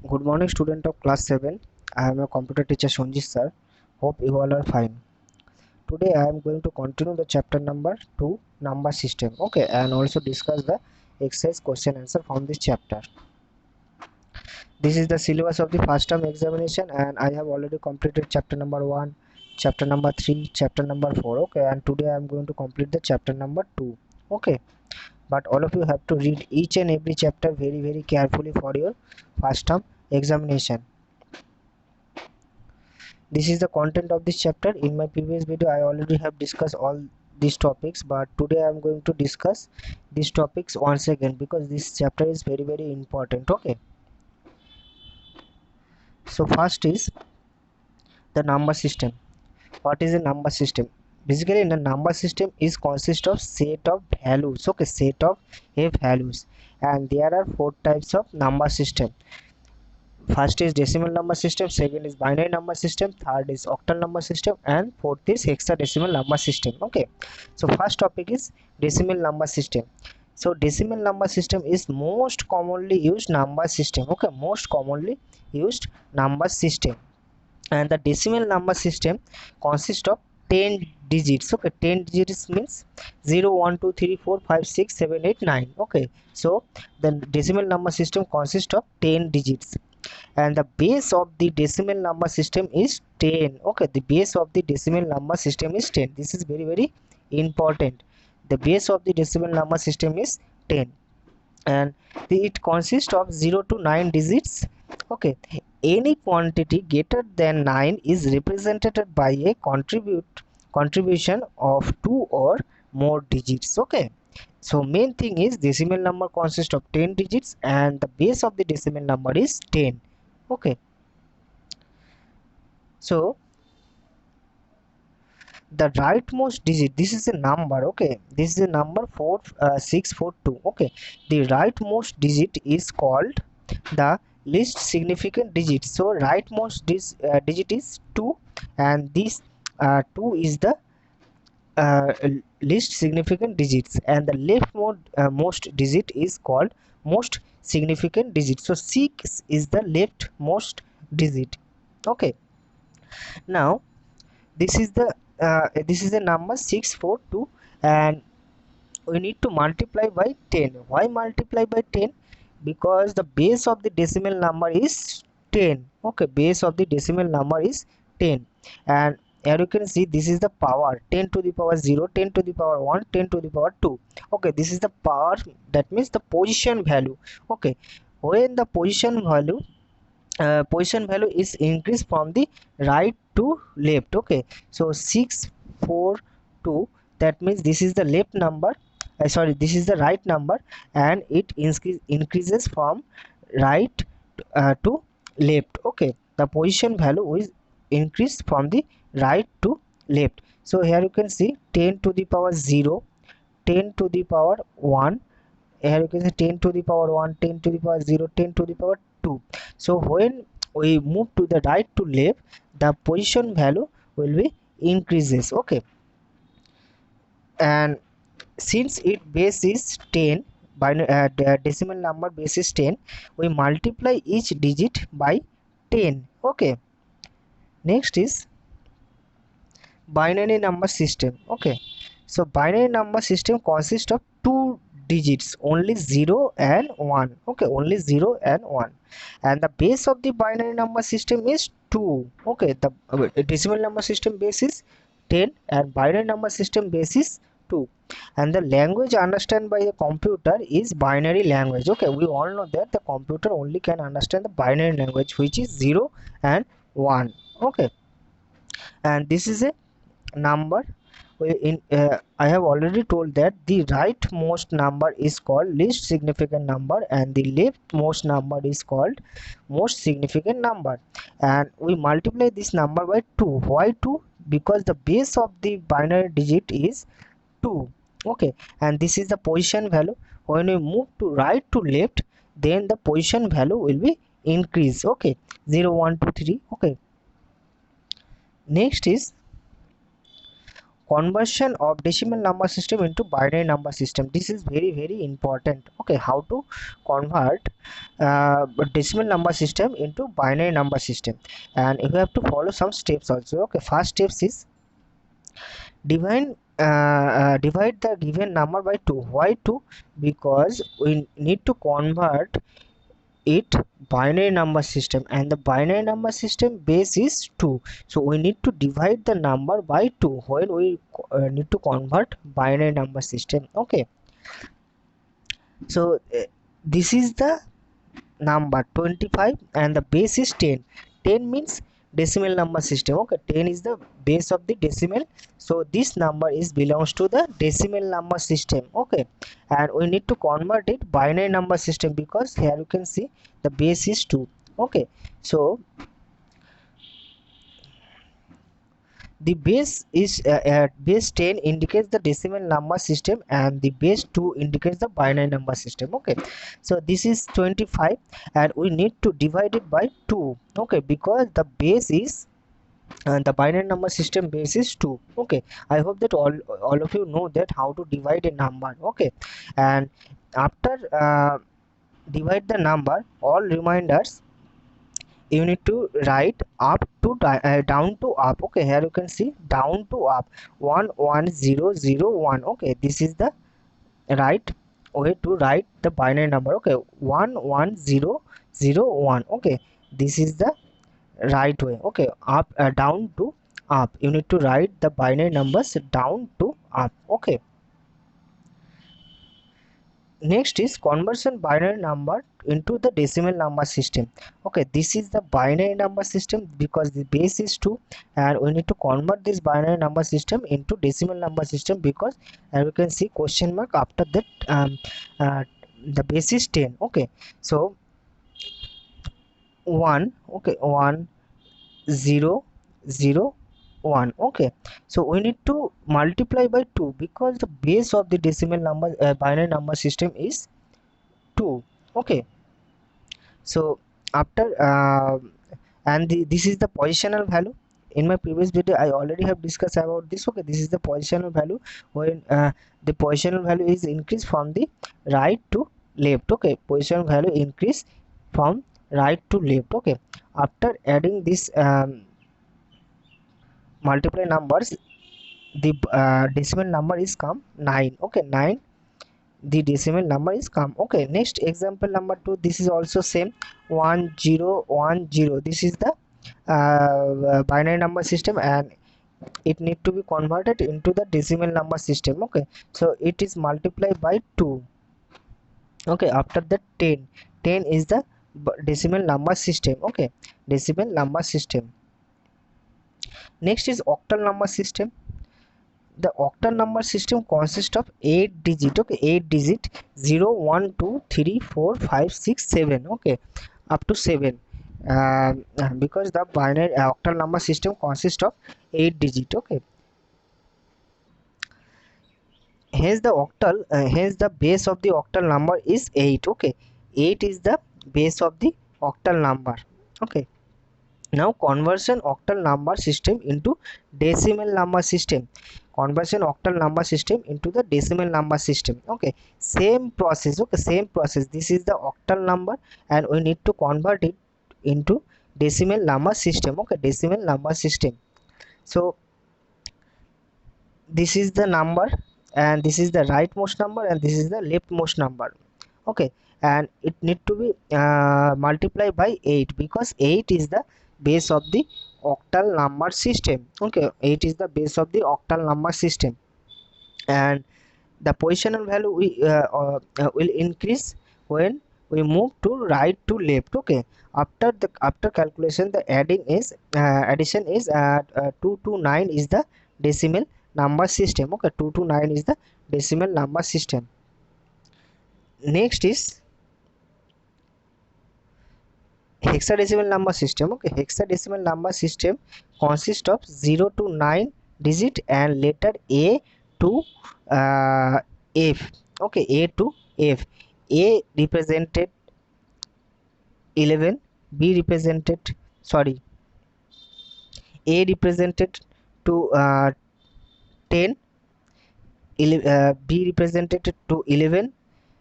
Good morning, student of class 7. I am a computer teacher Sonjit sir. Hope you all are fine. Today I am going to continue the chapter number 2, number system. Okay, and also discuss the exercise question answer from this chapter. This is the syllabus of the first term examination, and I have already completed chapter number 1, chapter number 3, chapter number 4. Okay, and today I am going to complete the chapter number 2. Okay, but all of you have to read each and every chapter very carefully for your first term examination. This is the content of this chapter. In my previous video I already have discussed all these topics, but today I am going to discuss these topics once again because this chapter is very important. Okay, so first is the number system. What is a number system? Basically, in a number system is consist of set of values. Okay, set of values, and there are 4 types of number system. First is decimal number system, second is binary number system, third is octal number system, and fourth is hexadecimal number system. Okay, so first topic is decimal number system. So decimal number system is most commonly used number system. Okay, most commonly used number system, and the decimal number system consists of 10 digits. Okay, 10 digits means 0 1 2 3 4 5 6 7 8 9. Okay, so the decimal number system consists of 10 digits, and the base of the decimal number system is 10. Okay, the base of the decimal number system is 10. This is very important. The base of the decimal number system is 10, and it consists of 0 to 9 digits. Okay, any quantity greater than 9 is represented by a contribution of 2 or more digits. Okay, so main thing is decimal number consists of 10 digits and the base of the decimal number is 10. Okay, so the rightmost digit, this is a number. Okay, this is a number 642. Okay, the rightmost digit is called the least significant digit. So rightmost digit is 2, and this 2 is the uh, least significant digits, and the leftmost most digit is called most significant digit. So 6 is the leftmost digit. Okay, now this is the number 642, and we need to multiply by 10. Why multiply by 10? Because the base of the decimal number is 10. Okay, base of the decimal number is 10, and here you can see this is the power 10 to the power 0, 10 to the power 1, 10 to the power 2. Okay, this is the power, that means the position value. Okay, when the position value is increased from the right to left. Okay, so 642, that means this is the left number, sorry, this is the right number, and it increases from right to left. Okay, the position value is increased from the right to left. So here you can see 10 to the power 0, 10 to the power 1. Here you can say 10 to the power 1, 10 to the power 0, 10 to the power 2. So when we move to the right to left, the position value will be increases. Okay, and since its base is 10, the decimal number base is 10, we multiply each digit by 10. Okay, next is binary number system. Okay, so binary number system consists of 2 digits, only 0 and 1. Okay, only 0 and 1, and the base of the binary number system is 2. Okay, the decimal number system base is 10 and binary number system base is 2, and the language understood by the computer is binary language. Okay, we all know that the computer only can understand the binary language, which is 0 and 1. Okay, and this is a number. I have already told that the rightmost number is called least significant number, and the leftmost number is called most significant number, and we multiply this number by 2. Why 2? Because the base of the binary digit is 2. Okay, and this is the position value. When we move to right to left, then the position value will be increased. Okay, 0 1 2 3. Okay, next is conversion of decimal number system into binary number system. This is very important. Okay, how to convert decimal number system into binary number system, and you have to follow some steps also. Okay, first steps is divide the given number by 2. Why 2? Because we need to convert it binary number system, and the binary number system base is 2, so we need to divide the number by 2 when we need to convert binary number system. Okay, so this is the number 25 and the base is 10. 10 means decimal number system. Okay, 10 is the base of the decimal, so this number is belongs to the decimal number system. Okay, and we need to convert it binary number system because here you can see the base is 2. Okay, so the base is base 10 indicates the decimal number system and the base 2 indicates the binary number system. Okay, so this is 25 and we need to divide it by 2. Okay, because the base is and the binary number system base is 2. Okay, I hope that all of you know that how to divide a number. Okay, and after divide the number, all reminders you need to write up to down to up. Okay, here you can see down to up 11001. Okay, this is the right way to write the binary number. Okay, 11001. Okay, this is the right way. Okay, up down to up, you need to write the binary numbers down to up. Okay, next is conversion binary number into the decimal number system. Okay, this is the binary number system because the base is 2 and we need to convert this binary number system into decimal number system because we can see question mark after that. The base is 10. Okay, so 1. Okay, 1 0 0 1. Okay, so we need to multiply by 2 because the base of the decimal number binary number system is 2. Okay, so after and this is the positional value. In my previous video I already have discussed about this. Okay, this is the positional value when the positional value is increased from the right to left. Okay, positional value increase from right to left. Okay, after adding this multiply numbers, the decimal number is come 9. Okay, 9, the decimal number is come. Okay, next example number 2. This is also same 1010. This is the binary number system and it need to be converted into the decimal number system. Okay, so it is multiplied by 2. Okay, after that 10. 10 is the decimal number system. Okay, decimal number system. Next is octal number system. The octal number system consists of 8 digit. Okay, 8 digit 0 1 2 3 4 5 6 7. Okay, up to 7 because the binary octal number system consists of 8 digit. Okay, hence the octal hence the base of the octal number is 8. Okay, 8 is the base of the octal number. Okay, now conversion octal number system into decimal number system. Conversion octal number system into the decimal number system. Okay, same process. Okay, same process. This is the octal number and we need to convert it into decimal number system. Okay, decimal number system. So this is the number and this is the rightmost number and this is the leftmost number. Okay, and it need to be multiplied by 8 because 8 is the base of the octal number system. Okay, 8 is the base of the octal number system and the positional value will increase when we move to right to left. Okay, after calculation the addition is 2 to 9 is the decimal number system. Okay, 2 to 9 is the decimal number system. Next is hexadecimal number system. Okay, hexadecimal number system consists of 0 to 9 digit and letter A to F. Okay, A to F. A represented 11, B represented, sorry, A represented to 10, B represented to 11,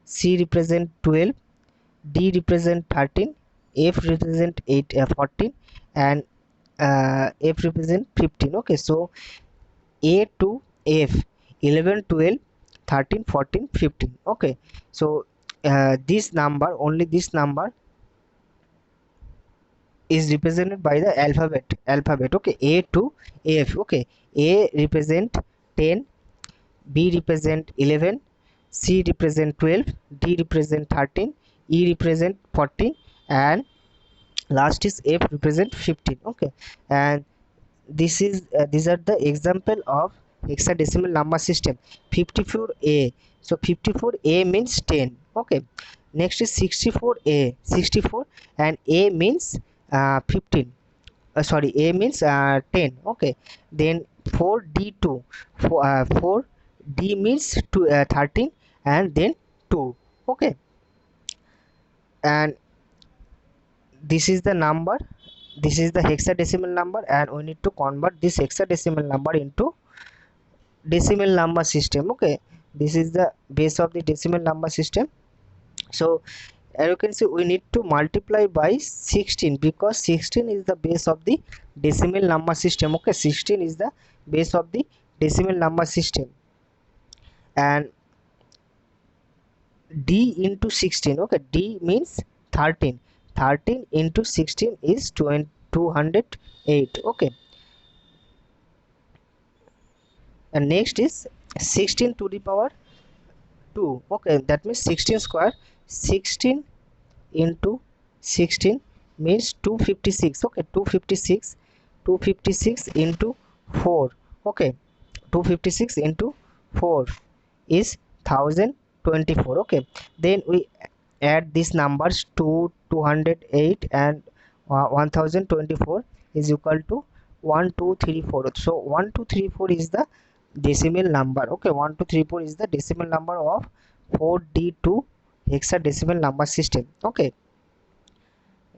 C represent 12, D represent 13, F represent 14, and F represent 15. Okay, so A to F, 11, 12, 13, 14, 15. Okay, so this number, only this number is represented by the alphabet. Okay, A to F. Okay, A represent 10, B represent 11, C represent 12, D represent 13, E represent 14, and last is F represent 15. Okay, and this is these are the example of hexadecimal number system. 54A, so 54A means 10. Okay, next is 64A, 64, and A means 15. Sorry, A means 10. Okay, then 4D2, 4D means 13, and then 2. Okay, and this is the number, this is the hexadecimal number, and we need to convert this hexadecimal number into decimal number system. Okay, this is the base of the decimal number system. So as you can see, we need to multiply by 16 because 16 is the base of the decimal number system. Okay, 16 is the base of the decimal number system, and D into 16. Okay, D means 13. 13 into 16 is 208. Okay, and next is 16 to the power 2. Okay, that means 16 square. 16 into 16 means 256. Okay, 256. 256 into 4. Okay, 256 into 4 is 1024. Okay, then we add these numbers to 208 and 1024 is equal to 1234. So 1234 is the decimal number. Okay, 1234 is the decimal number of 4D2 hexadecimal number system. Okay,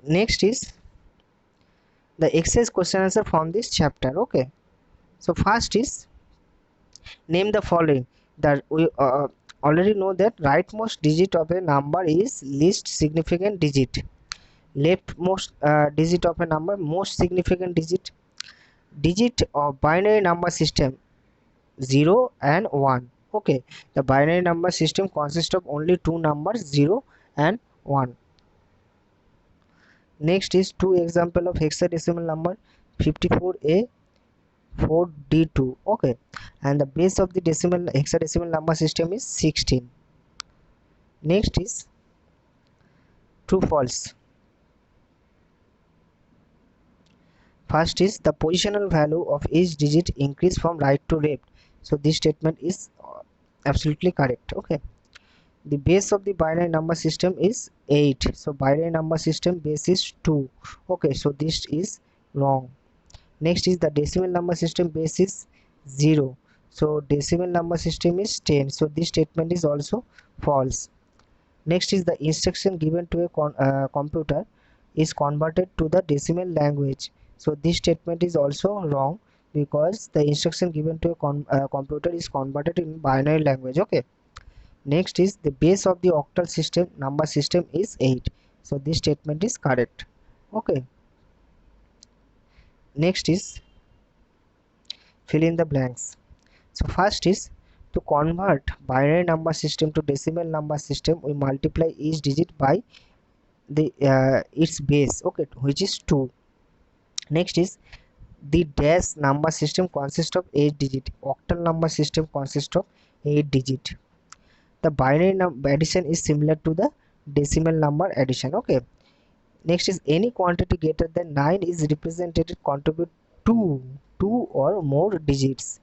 next is the exercise question answer from this chapter. Okay, so first is name the following. That we already know that rightmost digit of a number is least significant digit, leftmost digit of a number most significant digit. Digit of binary number system 0 and 1. Okay, the binary number system consists of only two numbers, 0 and 1. Next is two example of hexadecimal number, 54A, 4D2. Okay, and the base of the decimal hexadecimal number system is 16. Next is true false. First is the positional value of each digit increase from right to left. So this statement is absolutely correct. Okay, the base of the binary number system is 8. So binary number system base is 2. Okay, so this is wrong. Next is the decimal number system base is 0. So decimal number system is 10. So this statement is also false. Next is the instruction given to a computer is converted to the decimal language. So this statement is also wrong because the instruction given to a computer is converted in binary language. Okay. Next is the base of the octal system number system is 8. So this statement is correct. Okay. Next is fill in the blanks. So first is to convert binary number system to decimal number system, we multiply each digit by the its base. Okay, which is 2. Next is the dash number system consists of 8 digit, octal number system consists of 8 digit. The binary number addition is similar to the decimal number addition. Okay, next is any quantity greater than 9 is represented contribute to 2 or more digits.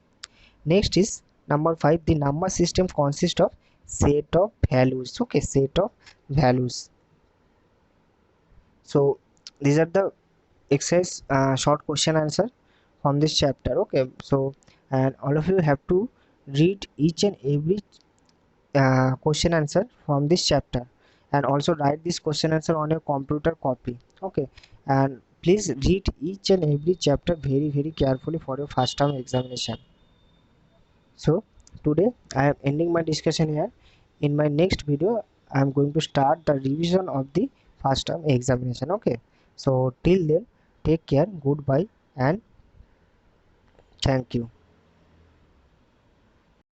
Next is number 5, the number system consists of set of values. Okay, set of values. So these are the exercise short question answer from this chapter. Okay, so and all of you have to read each and every question answer from this chapter and also write this question answer on your computer copy. Okay, and please read each and every chapter very carefully for your first term examination. So today I am ending my discussion here. In my next video I am going to start the revision of the first term examination. Okay, so till then, take care, goodbye, and thank you.